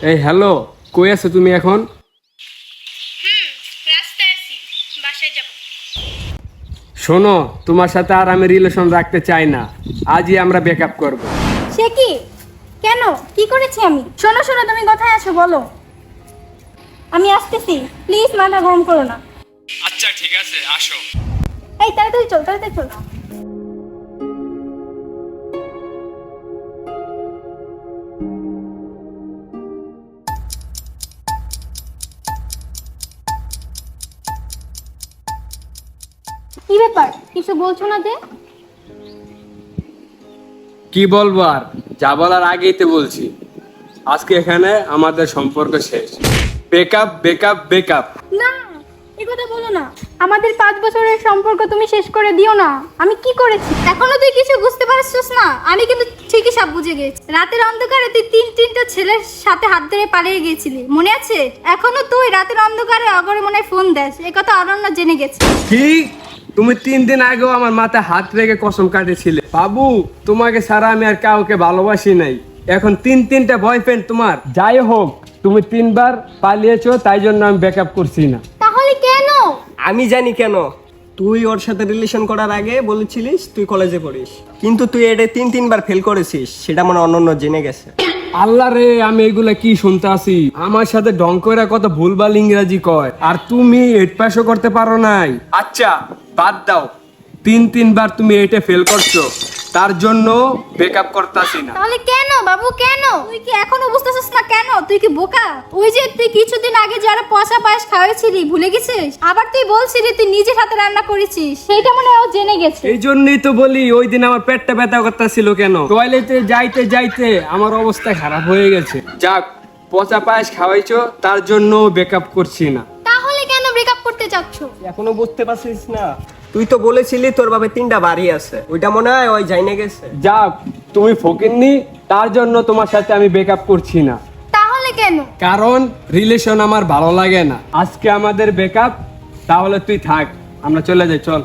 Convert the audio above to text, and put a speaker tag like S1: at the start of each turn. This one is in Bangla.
S1: এই হ্যালো, কই আছো তুমি এখন?
S2: রাস্তায় আছি, বাসায় যাব।
S1: শোনো, তোমার সাথে আর আমি রিলেশন রাখতে চাই না। আজই আমরা ব্রেকআপ করব।
S2: সে কি? কেন? কি করেছি আমি? শোনো শোনো, তুমি কোথায় আছো বলো। আমি আসতেছি, প্লিজ মাথা গরম করো না।
S1: আচ্ছা ঠিক আছে, আসো।
S2: এই তাড়াতাড়ি চল, তাড়াতাড়ি চল। কি ব্যাপার, কিছু বলছো না যে?
S1: কি বলবো আর, যা বলার আগেই তো বলছি। আজকে এখানে আমাদের সম্পর্ক শেষ। Breakup breakup breakup.
S2: না, এই কথা বলো না। আমাদের 5 বছরের সম্পর্ক তুমি শেষ করে দিও না। আমি কি করেছি? এখনো তুই কিছু বুঝতে পারছিস না? আমি কিন্তু ঠিকই সব বুঝে গেছি। রাতের অন্ধকারে তুই তিনটা ছেলের সাথে হাত ধরে পালিয়ে গিয়েছিলি, মনে আছে? এখনো তুই রাতের অন্ধকারে অগরে মনে ফোন দেস, এই কথা অনন্য জেনে গেছে।
S1: কি? তুমি 3 দিন আগেও আমার মাথায় হাত রেখে কসম কাটেছিলে বাবু, তোমাকে ছাড়া আমি আর কাউকে ভালোবাসি নাই। এখন 3টা বয়ফ্রেন্ড তোমার। যাই হোক, তুমি 3বার পালিয়েছো, তাই জন্য আমি ব্রেকআপ করছি না।
S2: তাহলে কেন?
S3: আমি জানি কেন। তুই ওর সাথে রিলেশন করার আগে বলেছিলিস তুই কলেজে পড়িস, কিন্তু তুই এটা 3বার ফেল করেছিস, সেটা মনে অনন্য জেনে গেছে।
S1: আল্লাহ রে, আমি এগুলা কি শুনতে আসি? আমার সাথে ডং করে কত ভুলভাল ইংরেজি কয়, আর তুমি 8 পাসও করতে পারো নাই। আচ্ছা বাদ দাও, 3বার তুমি এটা ফেল করছো, তার জন্য ব্রেকআপ করতেছি না।
S2: তাহলে কেন বাবু, কেন? তুই কি এখনো বুঝতেছিস না কেন? তুই কি বোকা? ওই যে তুই কিছুদিন আগে যারা পচা পায়েস খাওয়াইছিলি, ভুলে গেছিস? আবার তুই বলছিলি তুই নিজের হাতে রান্না করেছিস, সেইটা মনে হয় ও জেনে গেছে।
S1: এই জন্যই তো বলি, ওই দিন আমার পেটটা ব্যথা করতেছিল কেন, টয়লেটে যাইতে যাইতে আমার অবস্থা খারাপ হয়ে গেছে। যাক, পচা পায়েস খাওয়াইছো, তার জন্য ব্রেকআপ করছি না।
S2: তাহলে কেন ব্রেকআপ করতে চাচ্ছ?
S3: এখনো বুঝতে পারছিস না? তুই তো বলেছিলি তোর বাবা 3টা বাড়ি আছে, ওইটা মনে হয় ওই জাইনে গেছে।
S1: যাক, তুমি ফকিন্নি, তার জন্য তোমার সাথে আমি ব্রেকআপ করছি না।
S2: তাহলে কেন?
S1: কারণ রিলেশন আমার ভালো লাগে না। আজকে আমাদের ব্রেকআপ, তাহলে তুই থাক, আমরা চলে যাই, চল।